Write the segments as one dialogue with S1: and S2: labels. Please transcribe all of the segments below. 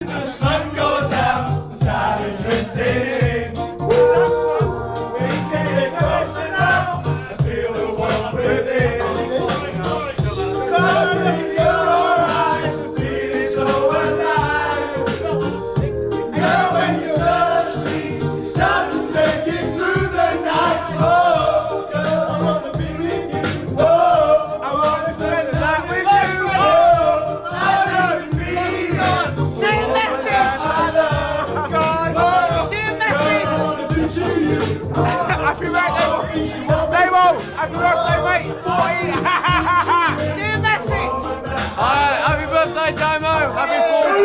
S1: the sun goes down, the tide is drifting in. We can get closer now and feel the warmth within. Look in your eyes and feeling so alive. Girl, when you touch me, it's time to take it through the night. Oh, girl, I wanna be with you. Oh, I wanna spend the night with you. Oh, I want to be on.
S2: Say a message. Do a message.
S3: Happy birthday, Daymo! Happy birthday, mate! 40!
S2: Do a message.
S3: Happy birthday, Daymo! Happy 40!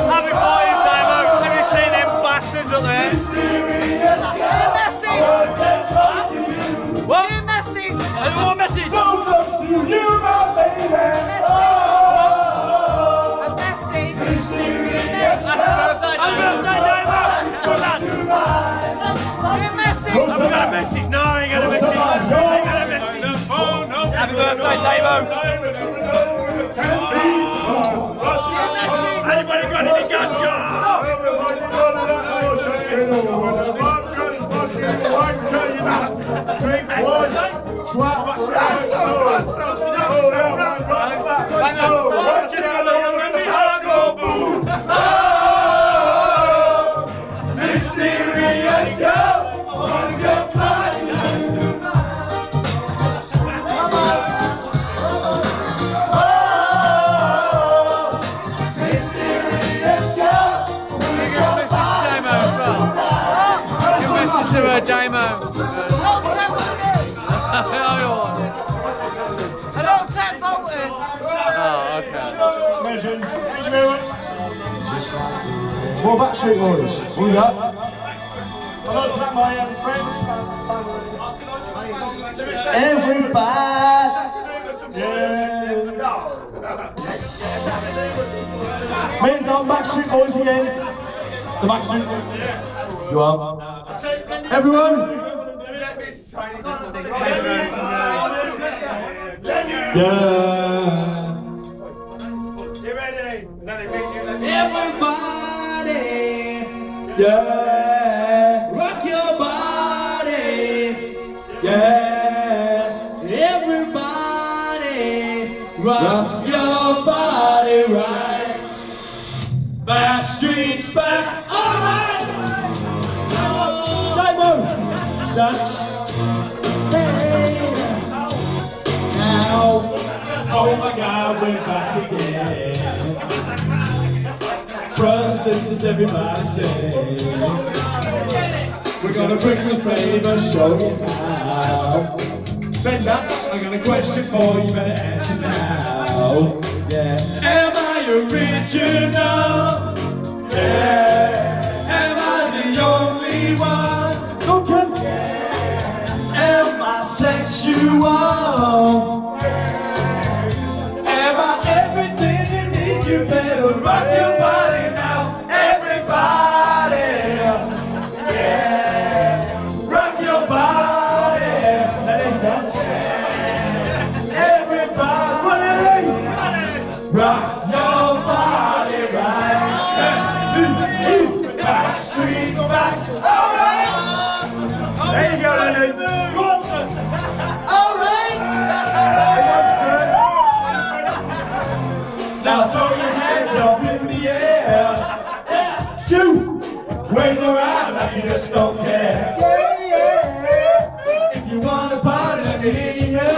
S4: Happy 40th, Daymo! Have you seen them bastards up there?
S2: Do a message.
S4: What?
S2: Do a message.
S4: I don't want a message!
S1: So close to you, my baby. Oh,
S2: A message.
S1: mysterious
S4: Happy birthday, Daymo! Come on!
S2: Do a message.
S4: Have we got a message? No, I ain't got a message. I ain't got a message. Happy birthday, Daymo! Anybody got any ganja?
S1: Mysterious girl, I wanna go party tonight. Oh, mysterious girl, I wanna go party tonight.
S3: Give a message to Daymo.
S2: I don't take voters.
S3: Oh, okay.
S1: Legends, thank you very much. More Backstreet Boys, what we got? I'd like to thank my friends. Everybody. Yeah. Me and Don Backstreet Boys again. The Backstreet Boys. You are. Everyone. Yeah.
S4: You ready?
S1: Everybody, yeah, rock your body, yeah. Everybody, rock your body right. Backstreet's back, alright. Daymo, dance. Hey, now, oh my God, we're back again. Brothers, sisters, everybody say we're gonna bring the flavor, show you how. Ben Nuts, I got a question for you, better answer now. Yeah. Am I original? Yeah. Am I the only one? Okay. Am I sexual? Am I everything you need? You better rock your body now, everybody. Yeah, rock your body. Let it dance. Everybody, rock your body right. Backstreet's back. All right. There you go, Lenny. Go on, son. All right. Now throw your hands up in the air. Shoot! Wave around like you just don't care. Yeah, yeah. If you wanna party, let me hear you.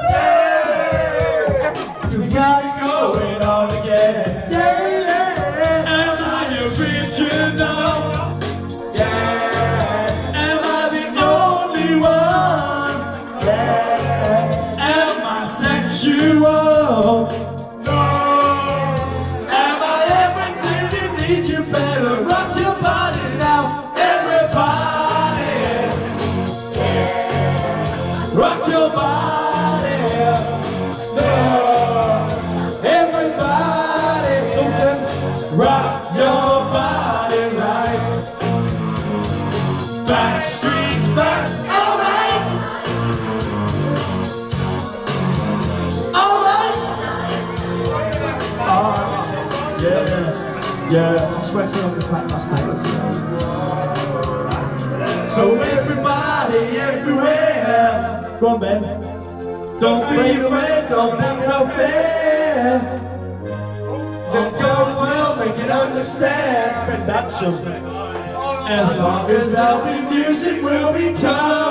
S1: Yeah. You got it going on again. Yeah, yeah. Am I original? Yeah. Am I the only one? Yeah. Am I sexual? You better rock your body now, everybody. Rock your body. Everybody, okay. Rock your body right. Backstreet's back, all right. All right. Yeah. Yeah, I'm sweating on the track last night. So everybody, everywhere, go on Ben. Don't be afraid, don't make no fear. Don't tell the world, make it understand. And that's just as long as there'll be music, we'll be calm.